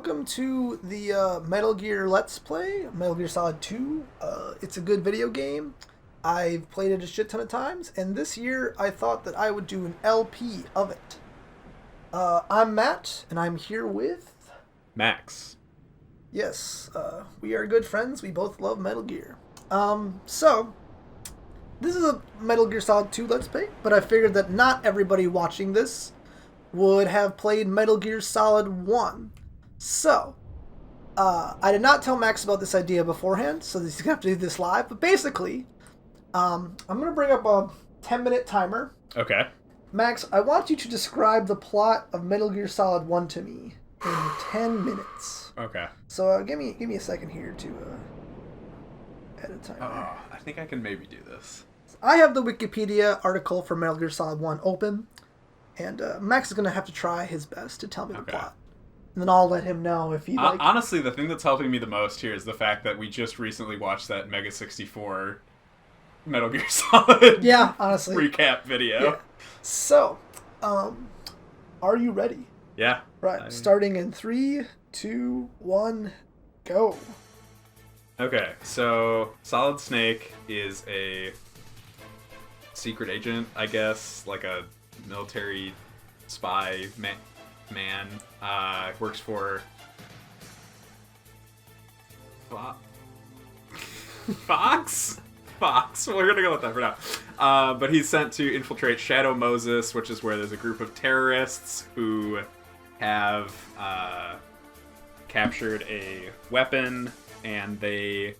welcome to the Metal Gear Let's Play, Metal Gear Solid 2. It's a good video game. I've played it a shit ton of times, and this year I thought that I would do an LP of it. I'm Matt, and I'm here with... Max. Yes, we are good friends. We both love Metal Gear. So, this is a Metal Gear Solid 2 Let's Play, but I figured that not everybody watching this would have played Metal Gear Solid 1. So, I did not tell Max about this idea beforehand, so he's going to have to do this live. But basically, I'm going to bring up a 10-minute timer. Okay. Max, I want you to describe the plot of Metal Gear Solid 1 to me in 10 minutes. Okay. So, give me a second here to edit a timer. I think I can maybe do this. I have the Wikipedia article for Metal Gear Solid 1 open, and Max is going to have to try his best to tell me the plot. And then I'll let him know if he like... Honestly, the thing that's helping me the most here is the fact that we just recently watched that Mega 64 Metal Gear Solid honestly. recap video. Yeah. So, are you ready? Yeah. Right, starting in 3, 2, 1, go. Okay, so Solid Snake is a secret agent, I guess, like a military spy man. Works for Fox? Fox. We're gonna go with that for now. But he's sent to infiltrate Shadow Moses, which is where there's a group of terrorists who have captured a weapon, and they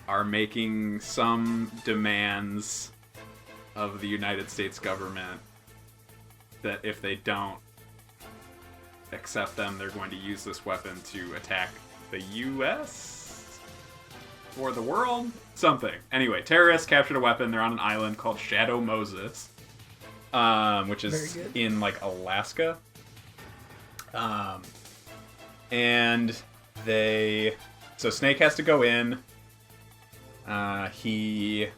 are making some demands of the United States government that if they don't accept them, they're going to use this weapon to attack the U.S. or the world? Something. Anyway, terrorists captured a weapon. They're on an island called Shadow Moses, which is in, like, Alaska. And they... So Snake has to go in. He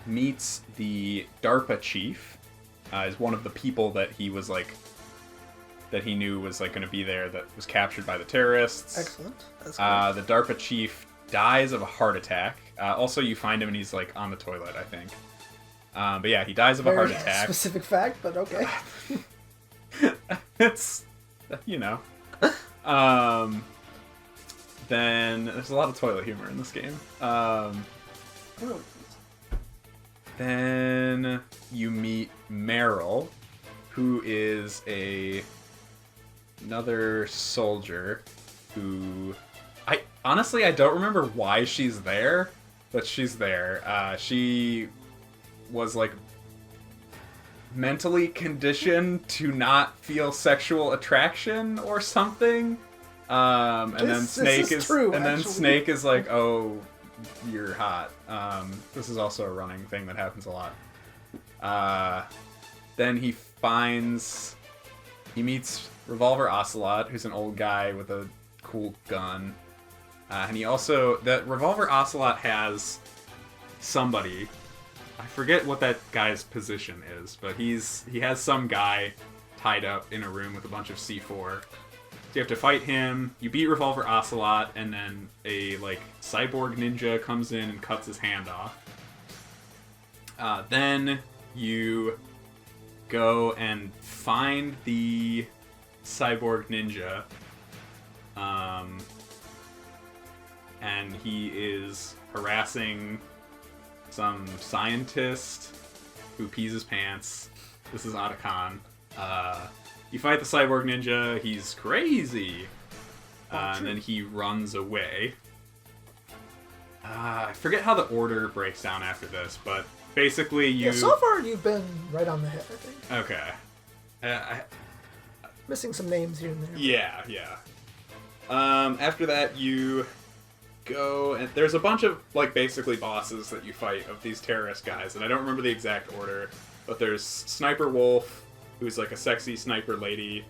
meets the DARPA chief. Is one of the people that he was, like... that he knew was like going to be there that was captured by the terrorists. Excellent. That's the DARPA chief dies of a heart attack. Also, you find him and he's like on the toilet, I think. But yeah, he dies of a heart attack. Specific fact, but okay. It's, you know. Then there's a lot of toilet humor in this game. Then you meet Meryl, who is another soldier who... I don't remember why she's there, but she's there. She was, like, mentally conditioned to not feel sexual attraction or something. And then Snake is true, and then Snake is like, "Oh, you're hot." This is also a running thing that happens a lot. Then he meets Revolver Ocelot, who's an old guy with a cool gun. And the Revolver Ocelot has somebody, I forget what that guy's position is, but he has some guy tied up in a room with a bunch of C4. So you have to fight him, you beat Revolver Ocelot, and then a, like, cyborg ninja comes in and cuts his hand off. Then you go and find the cyborg ninja, and he is harassing some scientist who pees his pants. This is Otacon. You fight the cyborg ninja, he's crazy, and then he runs away. I forget how the order breaks down after this, but basically you... Yeah, so far you've been right on the head, I think. Okay. Missing some names here and there. Yeah. After that, you go, and there's a bunch of, like, basically bosses that you fight of these terrorist guys, and I don't remember the exact order, but there's Sniper Wolf, who's, like, a sexy sniper lady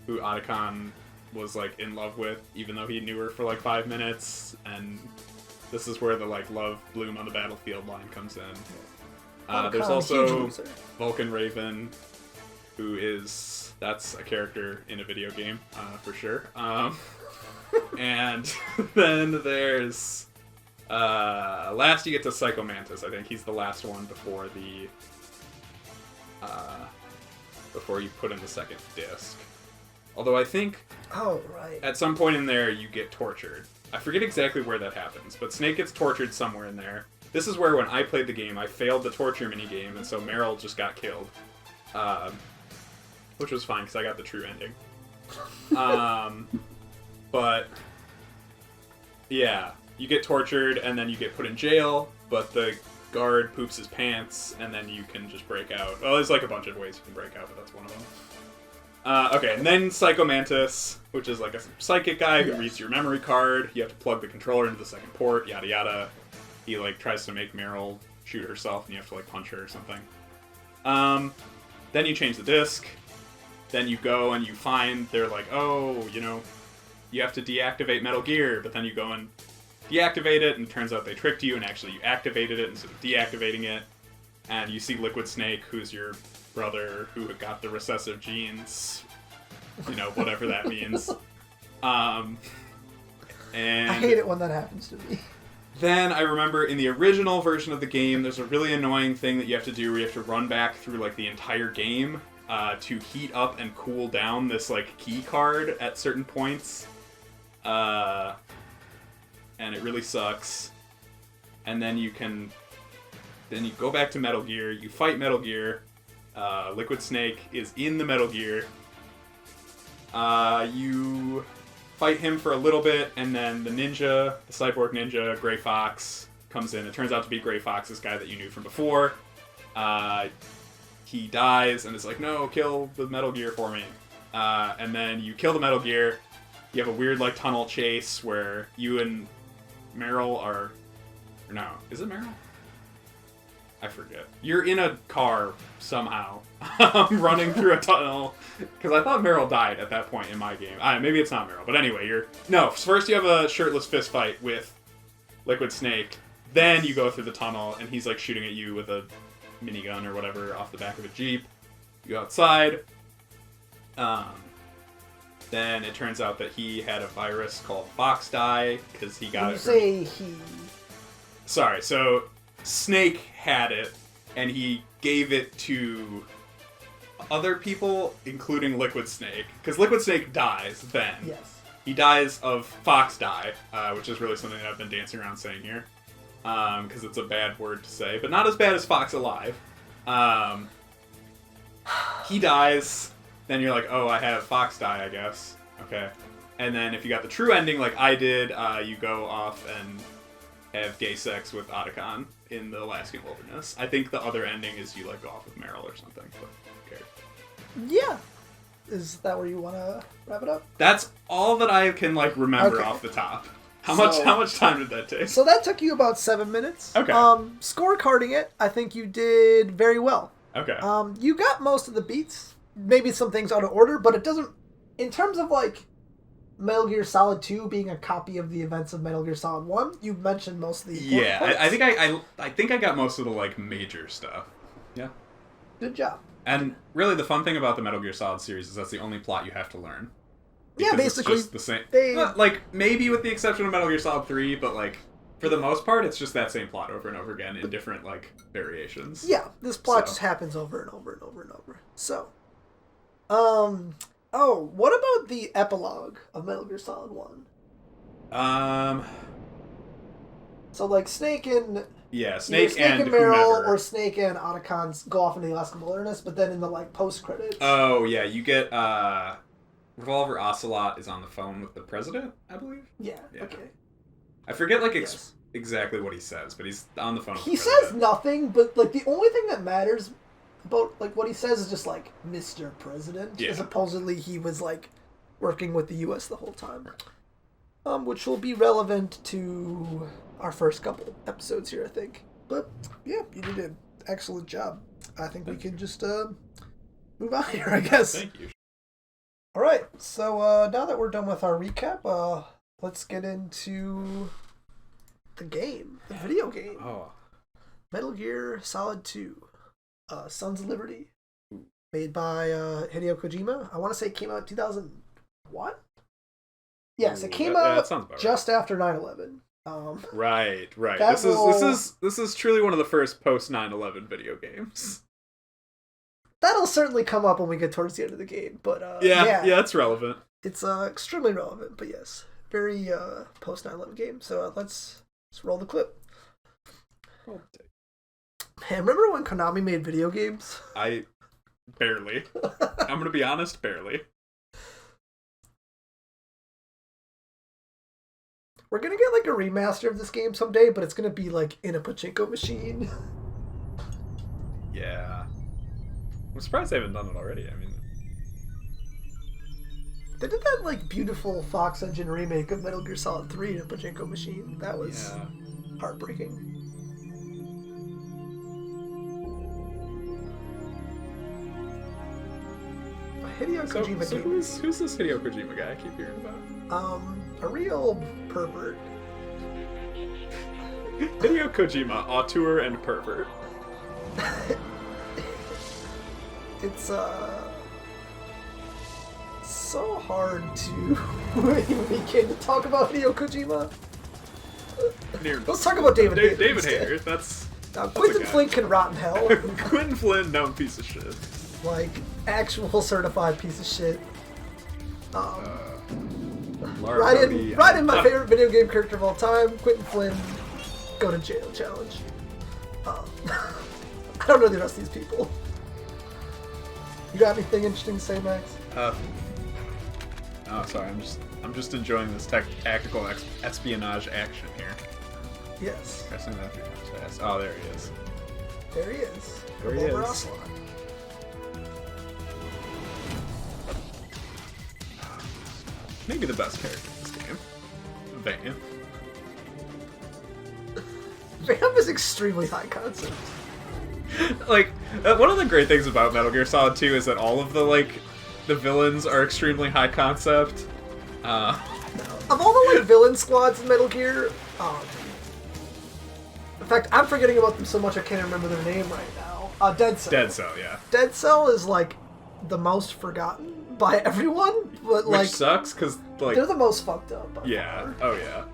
who Otacon was, like, in love with, even though he knew her for, like, 5 minutes, and this is where the, like, love bloom on the battlefield line comes in. There's also Vulcan Raven, that's a character in a video game, for sure. And then there's last you get to Psycho Mantis. I think he's the last one before you put in the second disc. Although I think at some point in there you get tortured. I forget exactly where that happens, but Snake gets tortured somewhere in there. This is where, when I played the game, I failed the torture minigame, and so Meryl just got killed. Which was fine, because I got the true ending. But, yeah, you get tortured, and then you get put in jail, but the guard poops his pants, and then you can just break out. Well, there's like a bunch of ways you can break out, but that's one of them. Okay, and then Psycho Mantis, which is like a psychic guy who reads your memory card. You have to plug the controller into the second port, yada yada. He like tries to make Meryl shoot herself, and you have to like punch her or something. Then you change the disc. Then you go and you find they're like, oh, you know, you have to deactivate Metal Gear, but then you go and deactivate it, and it turns out they tricked you, and actually you activated it instead of deactivating it. And you see Liquid Snake, who's your brother who got the recessive genes, you know, whatever that means. And I hate it when that happens to me. Then I remember in the original version of the game, there's a really annoying thing that you have to do where you have to run back through like the entire game to heat up and cool down this like key card at certain points. And it really sucks. And then you go back to Metal Gear, you fight Metal Gear. Liquid Snake is in the Metal Gear. You fight him for a little bit, and then the cyborg ninja, Gray Fox, comes in. It turns out to be Gray Fox, this guy that you knew from before. He dies, and is like, no, kill the Metal Gear for me. And then you kill the Metal Gear. You have a weird, like, tunnel chase where you and Meryl are... Or no, is it Meryl? I forget. You're in a car somehow, running through a tunnel, because I thought Meryl died at that point in my game. Maybe it's not Meryl, but anyway, first you have a shirtless fist fight with Liquid Snake, then you go through the tunnel, and he's like shooting at you with a minigun or whatever off the back of a Jeep. You go outside. Then it turns out that he had a virus called Fox Die, because he got it from... Sorry, so... Snake had it, and he gave it to other people, including Liquid Snake. Because Liquid Snake dies then. Yes. He dies of Fox Die, which is really something that I've been dancing around saying here. Because it's a bad word to say, but not as bad as Fox Alive. He dies, then you're like, oh, I have Fox Die, I guess. Okay. And then if you got the true ending, like I did, you go off and have gay sex with Otacon in the Alaskan wilderness. I think the other ending is you like go off with Meryl or something, but who cares? Yeah. Is that where you want to wrap it up? That's all that I can like remember off the top. How much time did that take? So that took you about 7 minutes. Okay. Scorecarding it, I think you did very well. Okay. You got most of the beats. Maybe some things out of order, but it doesn't... In terms of like Metal Gear Solid 2 being a copy of the events of Metal Gear Solid 1, you mentioned most of the yeah, points. I think I got most of the like major stuff. Yeah. Good job. And really, the fun thing about the Metal Gear Solid series is that's the only plot you have to learn. Yeah, basically. It's just the same. Like, maybe with the exception of Metal Gear Solid 3, but like, for the most part, it's just that same plot over and over again in different, like, variations. Yeah, this plot just happens over and over and over and over. So, what about the epilogue of Metal Gear Solid 1? So, like, Snake and... Yeah, Snake and Meryl, whomever. Or Snake and Otacon go off into the Alaskan wilderness, but then in the, like, post-credits... Oh, yeah, you get, Revolver Ocelot is on the phone with the president, I believe? Yeah. Okay. I forget, like, exactly what he says, but he's on the phone with the president. He says nothing, but, like, the only thing that matters about, like, what he says is just, like, Mr. President. Yeah. Supposedly he was, like, working with the U.S. the whole time. Which will be relevant to our first couple episodes here, I think. But, yeah, you did an excellent job. I think we can just, move on here, I guess. Thank you. Alright, so, now that we're done with our recap, let's get into the game. The video game. Oh. Metal Gear Solid 2. Sons of Liberty. made by Hideo Kojima. I want to say it came out in 2001. Yes, it came out just after 9/11. Right. This is truly one of the first post 9/11 video games. That'll certainly come up when we get towards the end of the game, but yeah, it's relevant. It's extremely relevant, but yes, very post 9/11 game. So let's roll the clip. Man, remember when Konami made video games? Barely. I'm gonna be honest, barely. We're gonna get like a remaster of this game someday, but it's gonna be like in a pachinko machine. Yeah. I'm surprised they haven't done it already. I mean, they did that like beautiful Fox Engine remake of Metal Gear Solid 3 in a pachinko machine. That was heartbreaking. Hideo Kojima. So who's this Hideo Kojima guy I keep hearing about? A real pervert. Hideo Kojima, auteur and pervert. It's so hard to even begin to talk about Hideo Kojima. Let's talk about David Hayter. David Hayter, that's Quentin Flynn can rot in hell. Quentin Flynn, dumb piece of shit. Like, actual certified piece of shit. Right in my favorite video game character of all time, Quentin Flynn, go to jail challenge. I don't know the rest of these people. You got anything interesting to say, Max? Oh, sorry. I'm just enjoying this tactical espionage action here. Yes. Pressing that 3 times fast. Oh, there he is. There he is. There he is. Ocelot. Maybe the best character in this game. Vamp. Vamp is extremely high concept. Like, one of the great things about Metal Gear Solid 2 is that all of the villains are extremely high concept. Of all the villain squads in Metal Gear, in fact, I'm forgetting about them so much I can't remember their name right now. Dead Cell. Dead Cell, yeah. Dead Cell is the most forgotten by everyone, but which sucks because they're the most fucked up. Yeah. Oh yeah.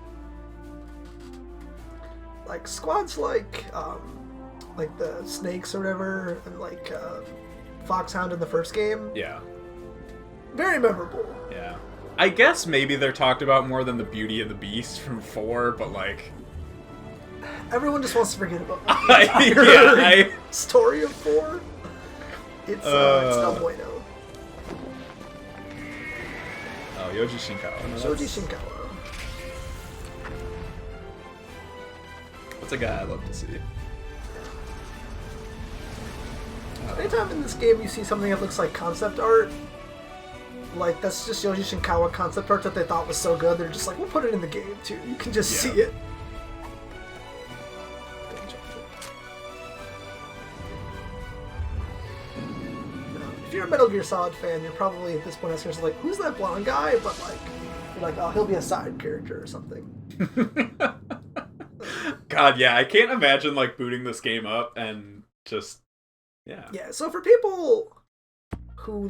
Like squads like the Snakes or whatever, and Foxhound in the first game. Yeah. Very memorable. Yeah. I guess maybe they're talked about more than the Beauty and the Beast from 4, but everyone just wants to forget about the entire story of 4. It's no bueno. Oh, Yoji Shinkawa. Yoji Shinkawa. That's a guy I love to see. Anytime in this game you see something that looks like concept art, that's just Yoji Shinkawa concept art that they thought was so good, they're just like, we'll put it in the game too. You can just see it. If you're a Metal Gear Solid fan, you're probably at this point asking yourself, who's that blonde guy? But you're like, oh, he'll be a side character or something. God, yeah, I can't imagine booting this game up and just Yeah, so for people who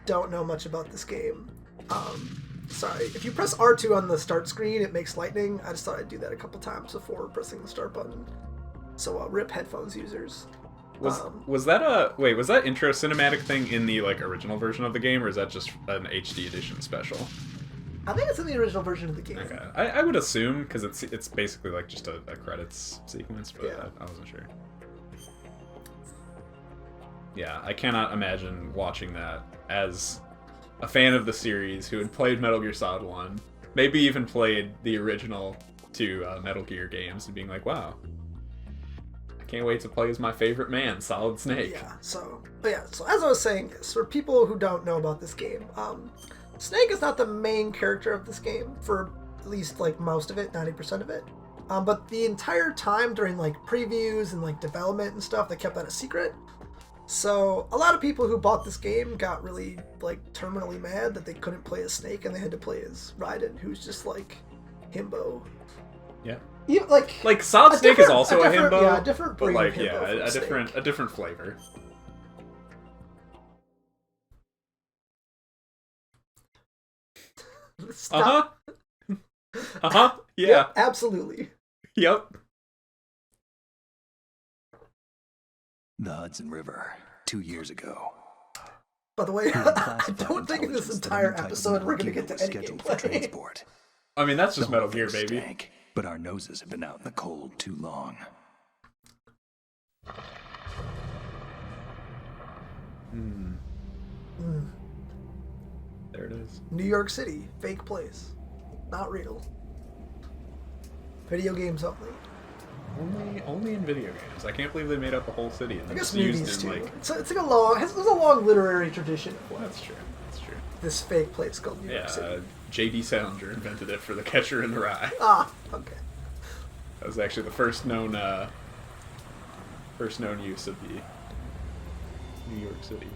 don't know much about this game, sorry, if you press R2 on the start screen, it makes lightning. I just thought I'd do that a couple times before pressing the start button. So rip headphones users. Was that intro cinematic thing in the original version of the game, or is that just an HD edition special? I think it's in the original version of the game. Okay, I would assume because it's basically just a credits sequence, but yeah. I wasn't sure. Yeah, I cannot imagine watching that as a fan of the series who had played Metal Gear Solid 1, maybe even played the original 2 Metal Gear games, and being like, wow, I can't wait to play as my favorite man, Solid Snake. So as I was saying, for people who don't know about this game, Snake is not the main character of this game, for at least most of it, 90% of it. But the entire time during previews and development and stuff, they kept that a secret. So a lot of people who bought this game got really terminally mad that they couldn't play as Snake and they had to play as Raiden, who's just himbo. Yeah. Solid Snake is also a himbo. Yeah, a different breed but of himbo a different flavor. Stop. Yeah. Yep, absolutely. Yep. The Hudson River, 2 years ago. By the way, We had I classified don't think in this intelligence that a entire new type of episode we're Metal going to Gear get to was any scheduled for gameplay. transport. I mean, that's The just whole Metal Gear, thing baby. stank, but our noses have been out in the cold too long. There it is. New York City, fake place. Not real. Video games only. Only in video games. I can't believe they made up a whole city and I then guess just used movies in too. like. It's like a long, there's a long literary tradition of Well, that's true. That's true. this fake place called New York City. Yeah, J.D. Salinger invented it for The Catcher in the Rye. Ah, okay. That was actually the first known use of the New York City.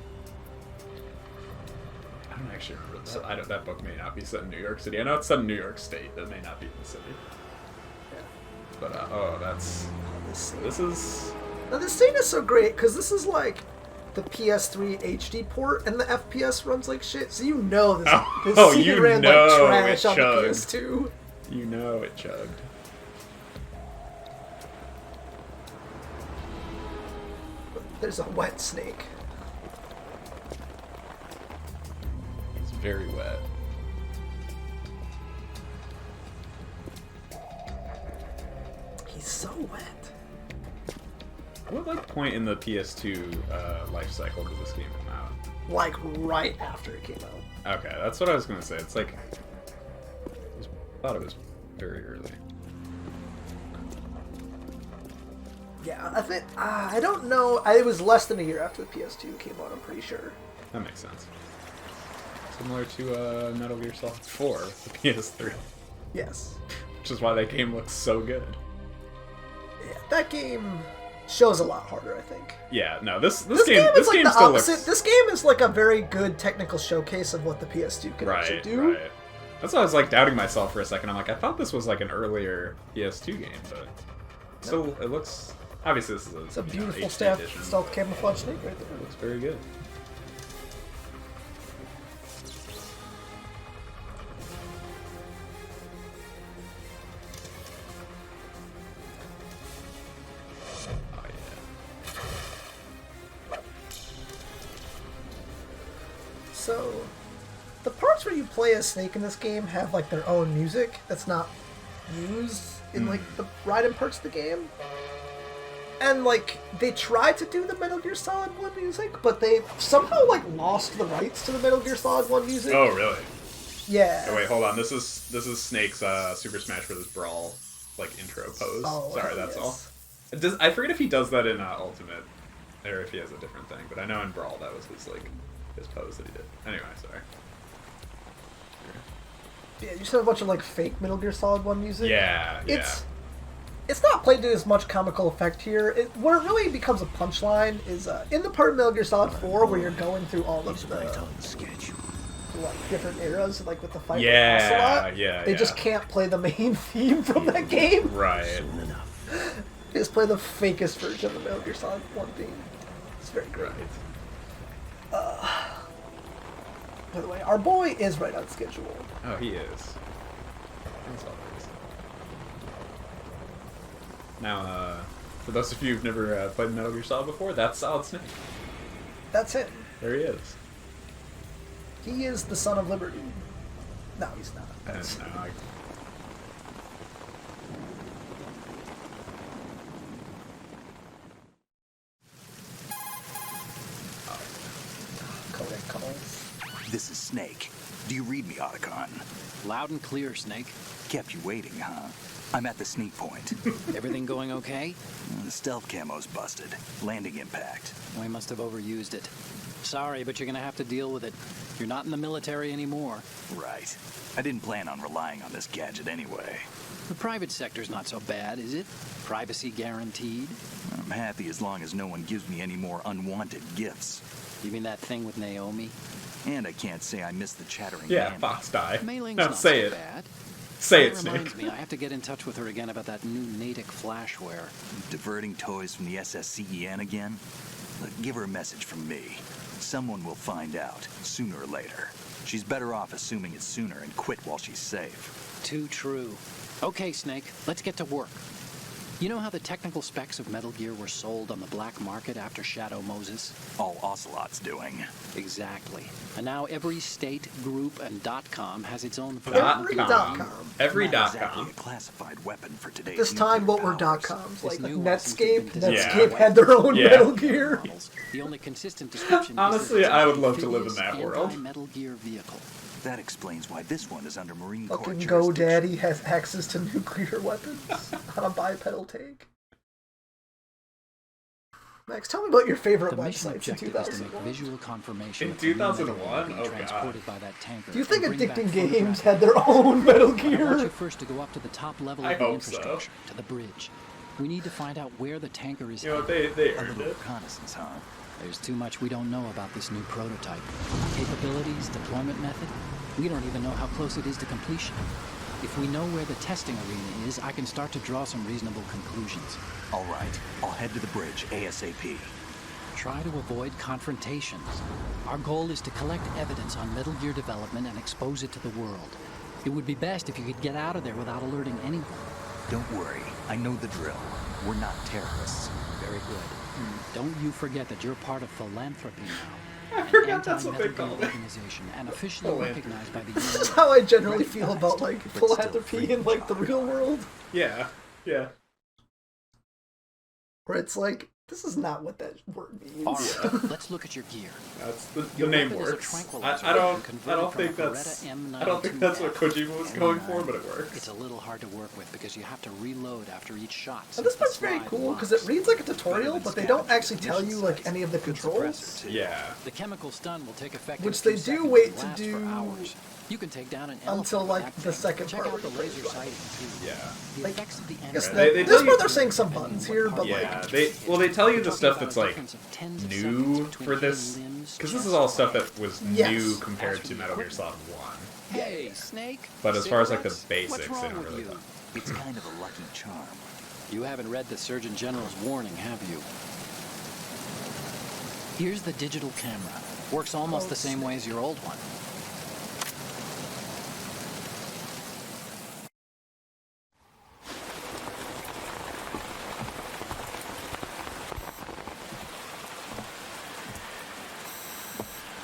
I don't actually remember that. That book may not be set in New York City. I know it's set in New York State. It may not be in the city. Yeah. But that's this is. Now this scene is so great because this is like the PS3 HD port, and the FPS runs like shit. So you know this scene you ran know like trash it on the chugged. PS2. You know it chugged. There's a wet snake. It's very wet. He's so wet. What like point in the PS2 life cycle did this game come out? Like right after it came out. Okay, that's what I was gonna say. It's like I thought it was very early. Yeah, I think I don't know. It was less than a year after the PS2 came out. I'm pretty sure. That makes sense. Similar to Metal Gear Solid 4, the PS3, Yes. which is why that game looks so good. Yeah, that game shows a lot harder, I think. Yeah, no, this This game is like the still opposite. looks This game is like a very good technical showcase of what the PS2 can actually right. do. Right. That's why I was like doubting myself for a second. I'm like, I thought this was like an earlier PS2 game, but still, it looks. Obviously, this is It's a HD beautiful edition. stealth camouflage snake right there. It looks very good. Oh yeah. So, the parts where you play as Snake in this game have like their own music that's not used in like the Raiden parts of the game. And like they tried to do the Metal Gear Solid 1 music, but they somehow like lost the rights to the Metal Gear Solid 1 music. Oh really? Yeah. Oh wait, hold on. This is Snake's Super Smash Bros. Brawl like intro pose. Oh, Sorry, that's yes. all. I forget if he does that in Ultimate, or if he has a different thing. But I know in Brawl that was his pose that he did. Anyway, sorry. Yeah, you just have a bunch of like fake Metal Gear Solid 1 music. Yeah, yeah. It's not played to as much comical effect here. Where it really becomes a punchline is in the part of Metal Gear Solid 4 where you're going through all of the like different eras, like with the fight with Ocelot. They just can't play the main theme from that game. Right. They just play the fakest version of the Metal Gear Solid 1 theme. It's very great. Right. By the way, our boy is right on schedule. Oh, he is. As always. Now, for those of you who've never played Metal Gear Solid before, that's Solid Snake. That's him. There he is. He is the son of Liberty. No, he's not. And That's... Codec calls. This is Snake. Do you read me, Otacon? Loud and clear, Snake. Kept you waiting, huh? I'm at the sneak point. Everything going okay? The stealth camo's busted. Landing impact. We must have overused it. Sorry, but you're gonna have to deal with it. You're not in the military anymore. Right. I didn't plan on relying on this gadget anyway. The private sector's not so bad, is it? Privacy guaranteed? I'm happy as long as no one gives me any more unwanted gifts. You mean that thing with Naomi? And I can't say I miss the chattering Yeah, man. Fox die. Mei Ling's No, not say so it. bad. Say it, That Snake. reminds me, I have to get in touch with her again about that new Natick flashware. Diverting toys from the SSCEN again? Look, give her a message from me. Someone will find out, sooner or later. She's better off assuming it sooner and quit while she's safe. Too true. Okay, Snake, let's get to work. You know how the technical specs of Metal Gear were sold on the black market after Shadow Moses? All Ocelot's doing. Exactly. And now every state, group, and .com has its own Every .com. Every Not .com. exactly a classified weapon for today's This time, what were nuclear powers. .coms? This Like new Netscape? license has been Netscape designed- had their own Yeah. Metal Gear. The only consistent description Honestly, is that I it's would love to live in amphibious that world. anti-Metal Gear vehicle. That explains why this one is under Marine Corps Fucking jurisdiction. GoDaddy has access to nuclear weapons on a bipedal tank. Max, tell me about your favorite The mission websites in objective is to make 2001. visual confirmation In that the new Metal 2001? Gear Oh, being God. transported by that tanker Do you think and bring back Addicting Games photographic had their own Metal I want you Gear? first to go up to the top level I of the hope so. infrastructure, to the bridge. We need to find out where the tanker is You know what, headed. they A earned little it. reconnaissance, huh? There's too much we don't know about this new prototype. Capabilities, deployment method. We don't even know how close it is to completion. If we know where the testing arena is, I can start to draw some reasonable conclusions. All right, I'll head to the bridge ASAP. Try to avoid confrontations. Our goal is to collect evidence on Metal Gear development and expose it to the world. It would be best if you could get out of there without alerting anyone. Don't worry, I know the drill. We're not terrorists. Very good. Don't you forget that you're part of philanthropy now. I forgot that's what they Anti-Metal called Gear it. organization and officially Philanthropy. recognized by the This is UN. how I generally feel about like But still philanthropy free in like the to real world. Yeah, yeah. Where it's like, this is not what that word means. All right, let's look at your gear. That's the Your name weapon is a works. tranquilizer I don't converted from think a that's Beretta I don't think that's what M92F. Kojima was going for, but it It's works. a little hard to work with because you have to reload after each shot. And since this the part's very slide cool because it locks. reads like a tutorial, but they don't actually tell you like any of the Good controls. suppressor, too. Yeah. The chemical stun will take effect Which in a they few do seconds wait and to last do for hours. You can take down an until, elephant with like, that the thing. second Check part out the with the laser laser sighting too. Yeah. The Like, effects of the Guess enemy. Right. They this tell part you- they're saying some buttons here, but Yeah, like they tell you the Talking stuff about that's a like difference of tens of new seconds between for hidden this, limbs, because this chest is all stuff plates. that was Yes. new compared As to for Metal Gear the Solid 1. Hey, Snake. But as far as like the Cigarettes? basics, What's they wrong don't with really you? talk. It's kind of a lucky charm. You haven't read the Surgeon General's warning, have you? Here's the digital camera. Works almost the same way as your old one.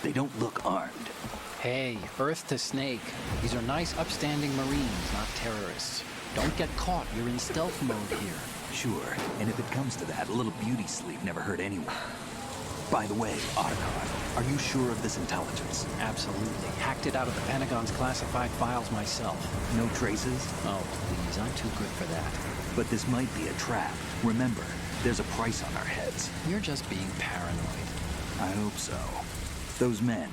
They don't look armed. Hey, Earth to Snake. These are nice, upstanding Marines, not terrorists. Don't get caught. You're in stealth mode here. Sure, and if it comes to that, a little beauty sleep never hurt anyone. By the way, Otacon, are you sure of this intelligence? Absolutely. Hacked it out of the Pentagon's classified files myself. No traces? Oh, please. I'm too good for that. But this might be a trap. Remember, there's a price on our heads. You're just being paranoid. I hope so. Those men,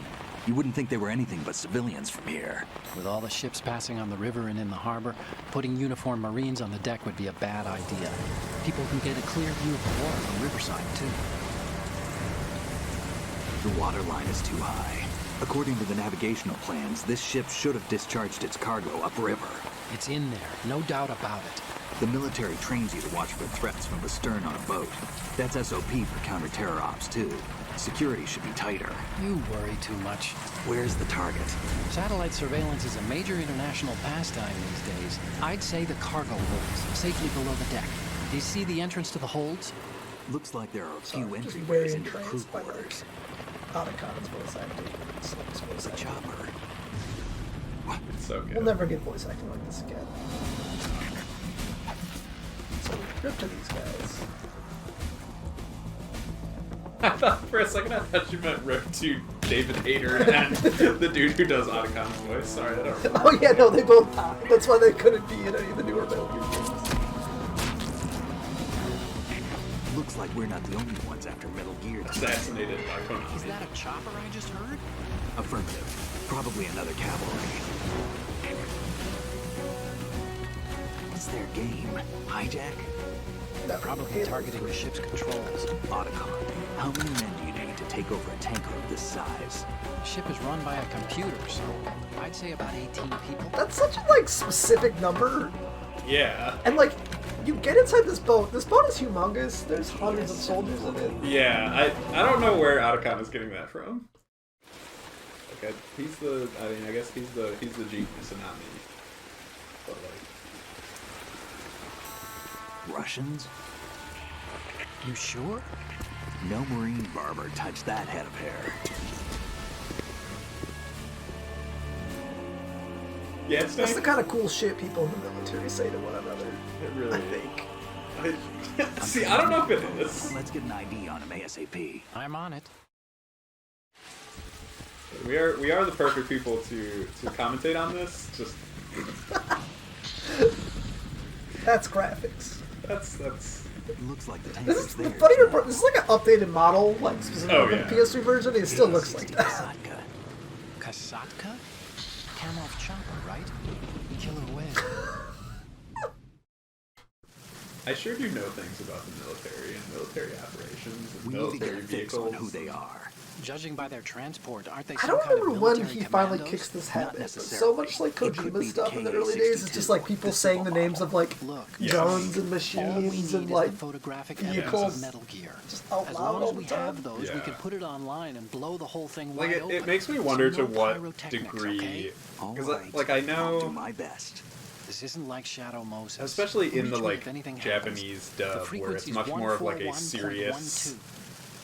you wouldn't think they were anything but civilians from here. With all the ships passing on the river and in the harbor, putting uniformed Marines on the deck would be a bad idea. People can get a clear view of the water from Riverside, too. The water line is too high. According to the navigational plans, this ship should have discharged its cargo upriver. It's in there, no doubt about it. The military trains you to watch for threats from the stern on a boat. That's SOP for counter-terror ops, too. Security should be tighter. You worry too much. Where's the target? Satellite surveillance is a major international pastime these days. I'd say the cargo holds, safely below the deck. Do you see the entrance to the holds? Looks like there are a Sorry, few just entryways wearing into the trains crew by the way. quarters. Otacon's voice acting. Snake's voice The acting. chopper. It's so good. We'll never get voice acting like this again. So rip to these guys. I thought for a second I thought you meant rip to David Hayter and the dude who does Otacon's voice. Sorry, I don't remember. Oh yeah, no, they both died. That's why they couldn't be in any of the newer Metal Gear games. Looks like we're not the only ones after Metal Gear. Assassinated by Konami. Is that a chopper I just heard? Affirmative. Probably another cavalry. What's their game? Hijack? No, Probably Halo targeting the 3. ship's controls. Otacon. How many men do you need to take over a tanker of this size? The ship is run by a computer, so I'd say about 18 people. That's such a like specific number, Yeah. and like you get inside this boat. This boat is humongous. There's hundreds of soldiers in it. Yeah, I don't know where Otacon is getting that from. he's the. I mean, I guess he's the genius and not me. But like, Russians? You sure? No Marine barber touched that head of hair. yeah, it's That's nice. the kind of cool shit people in the military say to one another. It really I think. See, I don't know if it is. Let's get an ID on him ASAP. I'm on it. We are the perfect people to commentate on this. Just That's graphics. that's. Looks like the tank This is is the there. fighter part. This is like an updated model, like specifically Oh, for yeah. the PS3 version. It still looks like that. Kasatka. Kasatka? Kamov chopper, right? Killer whale. I sure do know things about the military and military operations and We need to military get a fix on vehicles. who they are. Judging by their transport, aren't they I some don't kind of remember when military he finally commandos? kicks this Not habit. But necessarily. so much like It could Kojima be stuff the in the early days, it's just like KA-62, people the saying the civil names of like Look, Yes. guns and all we machines need and is like the photographic vehicles. evidence of Metal Gear. just out As loud long all as the we time. have those, we Yeah. can put it online and blow the whole thing Like wide it open. makes me So wonder no to what pyrotechnics, degree, okay? All because right. like I I'll do know, my best. This isn't like Shadow Moses. especially in the Reach me like if anything happens. Japanese The dub, where it's frequency's much more of like a 141.12. serious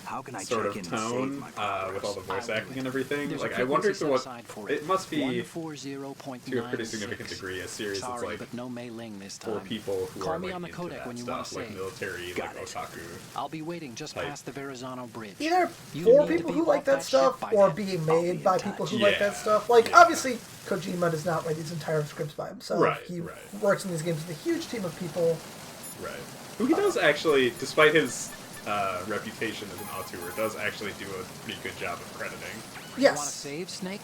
How can I sort check of in and save tone my with all the voice I'll do acting it. and everything. There's a Like I wonder frequency to what set aside for it must be 140.96. to a pretty significant degree a series that's Sorry, like but no mailing this time. for people who Call are me like on the into codec that when you stuff, want to like save. military, Got like it. otaku. I'll be waiting just Type. past the Verrazano Bridge. either You for need to people be who like off that ship stuff by or then. being I'll be made in by touch. people who like that Yeah. stuff. Like Yeah. obviously Kojima does not write these entire scripts by himself. Right, He right. works in these games with a huge team of people. Right. Who he does actually, despite his reputation as an auteur, does actually do a pretty good job of crediting. You want to Yes. save, Snake?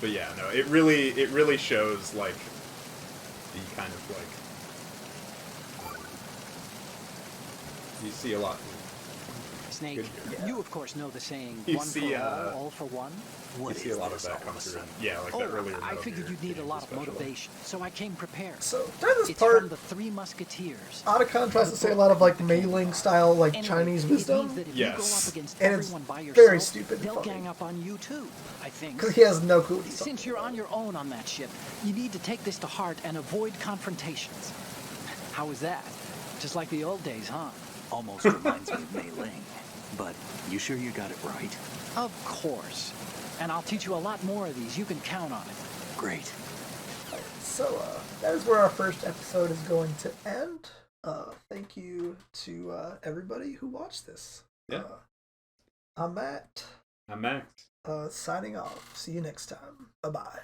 But yeah, no, it really shows like the kind of like you see a lot. Snake, Good here. you of course know the saying, You one see, for all for one. What You see is a lot of this that all come of a through. sudden? Yeah, like that earlier. I Metal figured Gear you'd need a games lot of especially. motivation, so I came prepared. So during this It's part, from the Three Musketeers. Otacon tries to say a lot of like mailing style, like Anyway, Chinese it means wisdom, that if Yes. you go up against And it's everyone by yourself, very stupid and they'll funny. gang up on you too, I think. because he has no clue. What he's Since talking you're about. on your own on that ship, you need to take this to heart and avoid confrontations. How was that? Just like the old days, huh? Almost reminds me of Mei Ling. But you sure you got it right? Of course. And I'll teach you a lot more of these. You can count on it. Great. So that is where our first episode is going to end. Thank you to everybody who watched this. Yeah. I'm Matt. I'm Max. Signing off. See you next time. Bye bye.